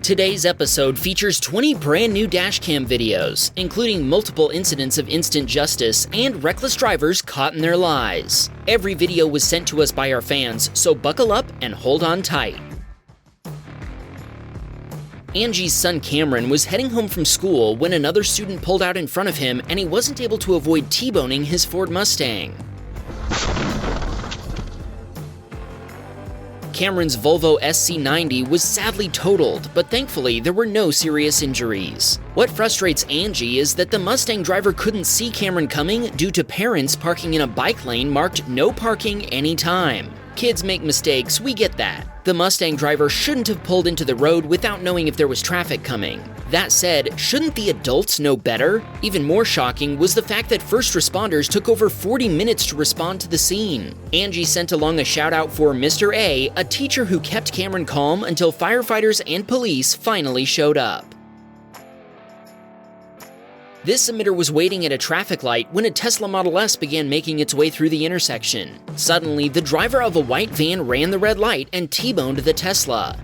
Today's episode features 20 brand new dashcam videos, including multiple incidents of instant justice and reckless drivers caught in their lies. Every video was sent to us by our fans, so buckle up and hold on tight. Angie's son Cameron was heading home from school when another student pulled out in front of him and he wasn't able to avoid T-boning his Ford Mustang. Cameron's Volvo SC90 was sadly totaled, but thankfully there were no serious injuries. What frustrates Angie is that the Mustang driver couldn't see Cameron coming due to parents parking in a bike lane marked "No parking anytime." Kids make mistakes, we get that. The Mustang driver shouldn't have pulled into the road without knowing if there was traffic coming. That said, shouldn't the adults know better? Even more shocking was the fact that first responders took over 40 minutes to respond to the scene. Angie sent along a shout out for Mr. A teacher who kept Cameron calm until firefighters and police finally showed up. This submitter was waiting at a traffic light when a Tesla Model S began making its way through the intersection. Suddenly, the driver of a white van ran the red light and T-boned the Tesla.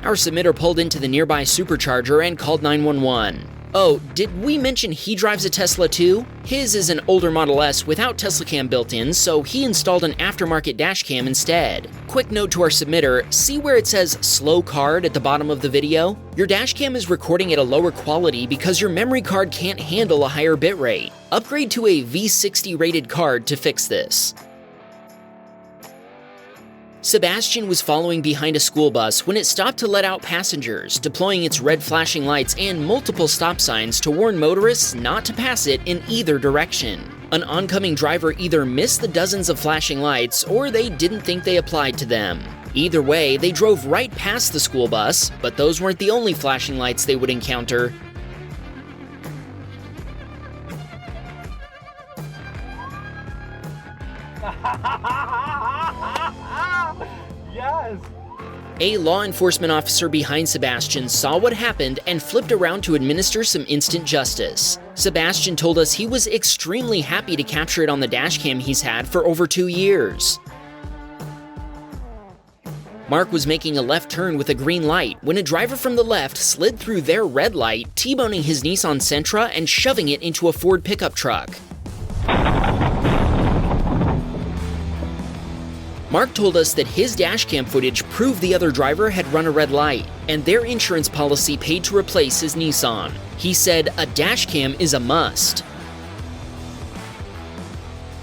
Our submitter pulled into the nearby supercharger and called 911. Oh, did we mention he drives a Tesla too? His is an older Model S without Tesla Cam built in, so he installed an aftermarket dash cam instead. Quick note to our submitter, see where it says slow card at the bottom of the video? Your dash cam is recording at a lower quality because your memory card can't handle a higher bitrate. Upgrade to a V60 rated card to fix this. Sebastian was following behind a school bus when it stopped to let out passengers, deploying its red flashing lights and multiple stop signs to warn motorists not to pass it in either direction. An oncoming driver either missed the dozens of flashing lights or they didn't think they applied to them. Either way, they drove right past the school bus, but those weren't the only flashing lights they would encounter. Yes! A law enforcement officer behind Sebastian saw what happened and flipped around to administer some instant justice. Sebastian told us he was extremely happy to capture it on the dashcam he's had for over 2 years. Mark was making a left turn with a green light when a driver from the left slid through their red light, T-boning his Nissan Sentra and shoving it into a Ford pickup truck. Mark told us that his dashcam footage proved the other driver had run a red light, and their insurance policy paid to replace his Nissan. He said a dashcam is a must.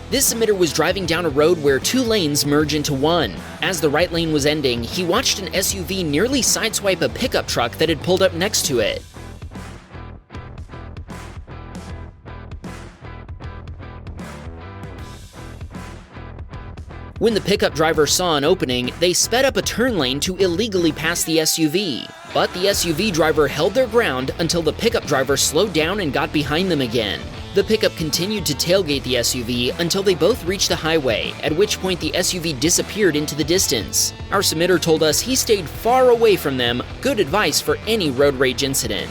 This submitter was driving down a road where 2 lanes merge into one. As the right lane was ending, he watched an SUV nearly sideswipe a pickup truck that had pulled up next to it. When the pickup driver saw an opening, they sped up a turn lane to illegally pass the SUV. But the SUV driver held their ground until the pickup driver slowed down and got behind them again. The pickup continued to tailgate the SUV until they both reached the highway, at which point the SUV disappeared into the distance. Our submitter told us he stayed far away from them, good advice for any road rage incident.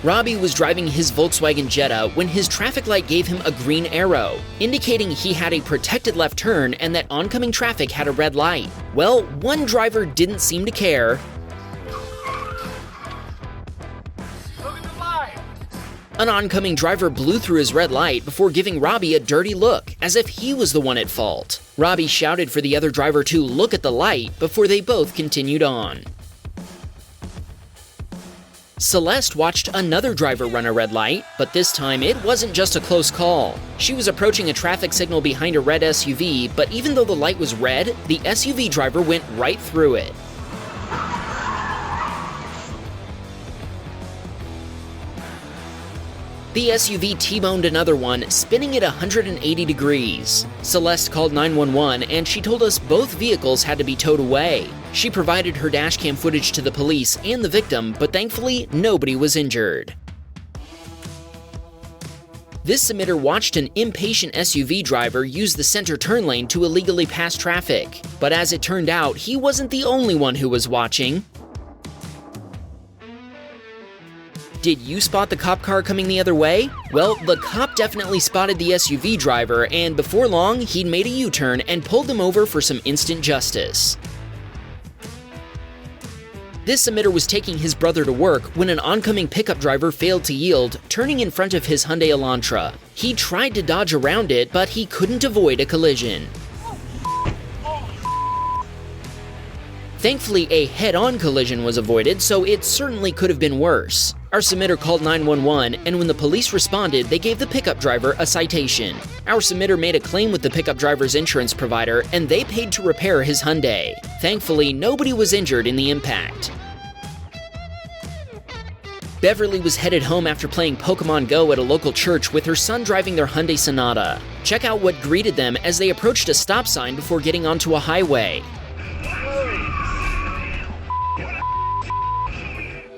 Robbie was driving his Volkswagen Jetta when his traffic light gave him a green arrow, indicating he had a protected left turn and that oncoming traffic had a red light. Well, one driver didn't seem to care. Look at the light! An oncoming driver blew through his red light before giving Robbie a dirty look, as if he was the one at fault. Robbie shouted for the other driver to look at the light before they both continued on. Celeste watched another driver run a red light, but this time it wasn't just a close call. She was approaching a traffic signal behind a red SUV, but even though the light was red, the SUV driver went right through it. The SUV T-boned another one, spinning it 180 degrees. Celeste called 911 and she told us both vehicles had to be towed away. She provided her dashcam footage to the police and the victim, but thankfully nobody was injured. This submitter watched an impatient SUV driver use the center turn lane to illegally pass traffic. But as it turned out, he wasn't the only one who was watching. Did you spot the cop car coming the other way? Well, the cop definitely spotted the SUV driver, and before long, he'd made a U-turn and pulled them over for some instant justice. This emitter was taking his brother to work when an oncoming pickup driver failed to yield, turning in front of his Hyundai Elantra. He tried to dodge around it, but he couldn't avoid a collision. Thankfully, a head-on collision was avoided, so it certainly could have been worse. Our submitter called 911, and when the police responded, they gave the pickup driver a citation. Our submitter made a claim with the pickup driver's insurance provider, and they paid to repair his Hyundai. Thankfully, nobody was injured in the impact. Beverly was headed home after playing Pokemon Go at a local church with her son driving their Hyundai Sonata. Check out what greeted them as they approached a stop sign before getting onto a highway.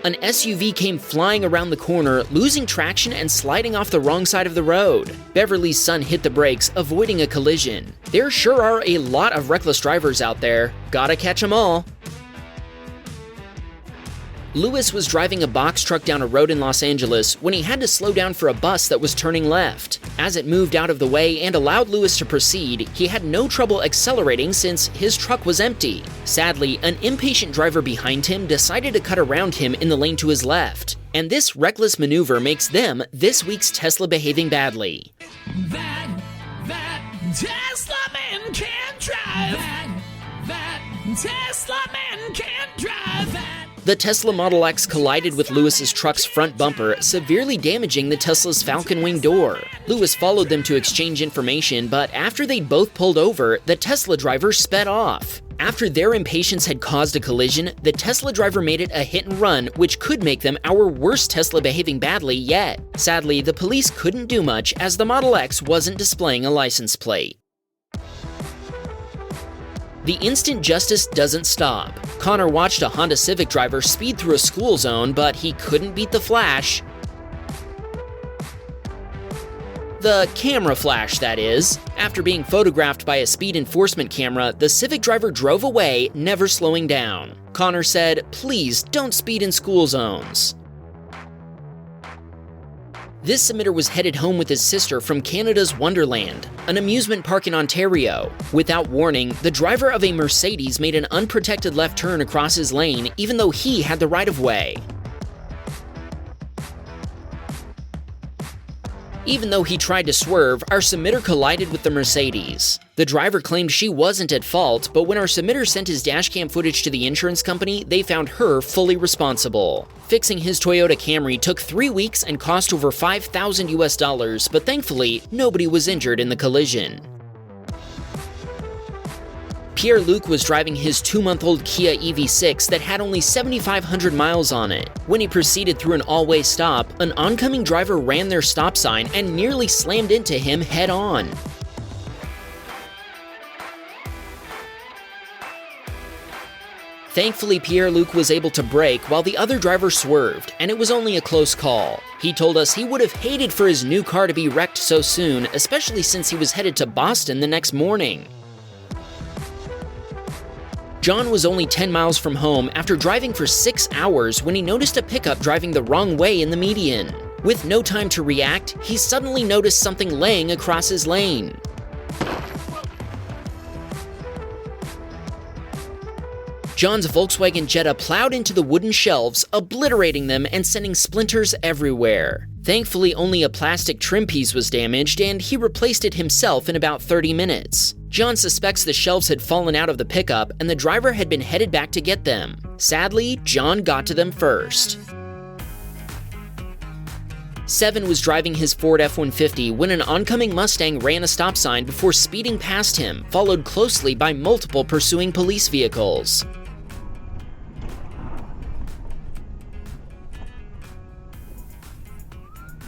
An SUV came flying around the corner, losing traction and sliding off the wrong side of the road. Beverly's son hit the brakes, avoiding a collision. There sure are a lot of reckless drivers out there. Gotta catch 'em all. Lewis was driving a box truck down a road in Los Angeles when he had to slow down for a bus that was turning left. As it moved out of the way and allowed Lewis to proceed, he had no trouble accelerating since his truck was empty. Sadly, an impatient driver behind him decided to cut around him in the lane to his left. And this reckless maneuver makes them this week's Tesla behaving badly. That Tesla man can't drive. That Tesla man can't drive. The Tesla Model X collided with Lewis's truck's front bumper, severely damaging the Tesla's Falcon Wing door. Lewis followed them to exchange information, but after they'd both pulled over, the Tesla driver sped off. After their impatience had caused a collision, the Tesla driver made it a hit and run, which could make them our worst Tesla behaving badly yet. Sadly, the police couldn't do much as the Model X wasn't displaying a license plate. The instant justice doesn't stop. Connor watched a Honda Civic driver speed through a school zone, but he couldn't beat the flash. The camera flash, that is. After being photographed by a speed enforcement camera, the Civic driver drove away, never slowing down. Connor said, "Please don't speed in school zones." This submitter was headed home with his sister from Canada's Wonderland, an amusement park in Ontario. Without warning, the driver of a Mercedes made an unprotected left turn across his lane, even though he had the right-of-way. Even though he tried to swerve, our submitter collided with the Mercedes. The driver claimed she wasn't at fault, but when our submitter sent his dashcam footage to the insurance company, they found her fully responsible. Fixing his Toyota Camry took 3 weeks and cost over $5,000 US, but thankfully, nobody was injured in the collision. Pierre-Luc was driving his 2-month-old Kia EV6 that had only 7,500 miles on it. When he proceeded through an all-way stop, an oncoming driver ran their stop sign and nearly slammed into him head-on. Thankfully, Pierre-Luc was able to brake while the other driver swerved, and it was only a close call. He told us he would have hated for his new car to be wrecked so soon, especially since he was headed to Boston the next morning. John was only 10 miles from home after driving for 6 hours when he noticed a pickup driving the wrong way in the median. With no time to react, he suddenly noticed something laying across his lane. John's Volkswagen Jetta plowed into the wooden shelves, obliterating them and sending splinters everywhere. Thankfully, only a plastic trim piece was damaged, and he replaced it himself in about 30 minutes. John suspects the shelves had fallen out of the pickup, and the driver had been headed back to get them. Sadly, John got to them first. Seven was driving his Ford F-150 when an oncoming Mustang ran a stop sign before speeding past him, followed closely by multiple pursuing police vehicles.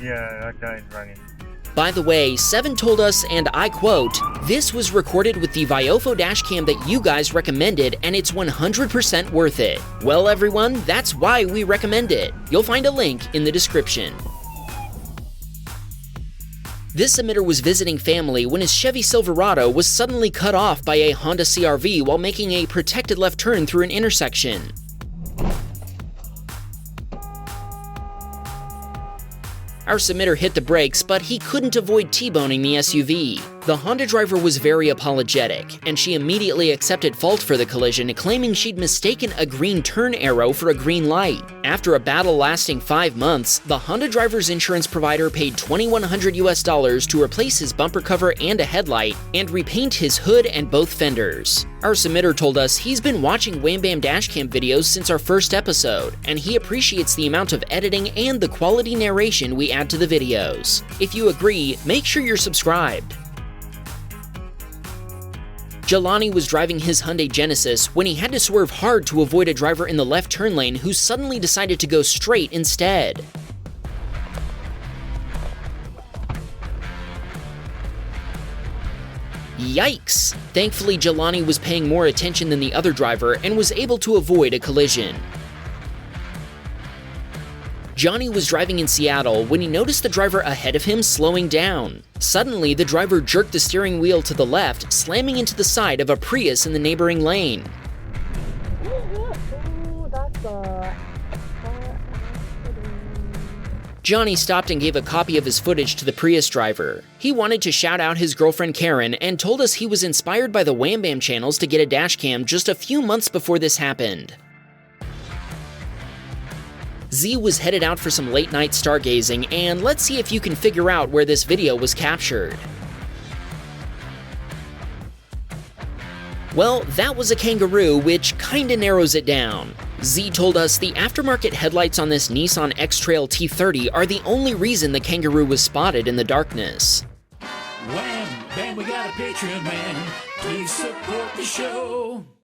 Yeah, that guy's running. By the way, Seven told us, and I quote, "This was recorded with the VIOFO dashcam that you guys recommended, and it's 100% worth it." Well, everyone, that's why we recommend it. You'll find a link in the description. This emitter was visiting family when his Chevy Silverado was suddenly cut off by a Honda CR-V while making a protected left turn through an intersection. Our submitter hit the brakes, but he couldn't avoid T-boning the SUV. The Honda driver was very apologetic, and she immediately accepted fault for the collision, claiming she'd mistaken a green turn arrow for a green light. After a battle lasting 5 months, the Honda driver's insurance provider paid $2,100 to replace his bumper cover and a headlight, and repaint his hood and both fenders. Our submitter told us he's been watching Wham Bam dashcam videos since our first episode, and he appreciates the amount of editing and the quality narration we add to the videos. If you agree, make sure you're subscribed. Jelani was driving his Hyundai Genesis when he had to swerve hard to avoid a driver in the left turn lane who suddenly decided to go straight instead. Yikes! Thankfully, Jelani was paying more attention than the other driver and was able to avoid a collision. Johnny was driving in Seattle when he noticed the driver ahead of him slowing down. Suddenly, the driver jerked the steering wheel to the left, slamming into the side of a Prius in the neighboring lane. Johnny stopped and gave a copy of his footage to the Prius driver. He wanted to shout out his girlfriend Karen and told us he was inspired by the Wham Bam channels to get a dashcam just a few months before this happened. Z was headed out for some late-night stargazing, and let's see if you can figure out where this video was captured. Well, that was a kangaroo, which kinda narrows it down. Z told us the aftermarket headlights on this Nissan X-Trail T30 are the only reason the kangaroo was spotted in the darkness. Wham, bam, we got a Patreon man. Please support the show.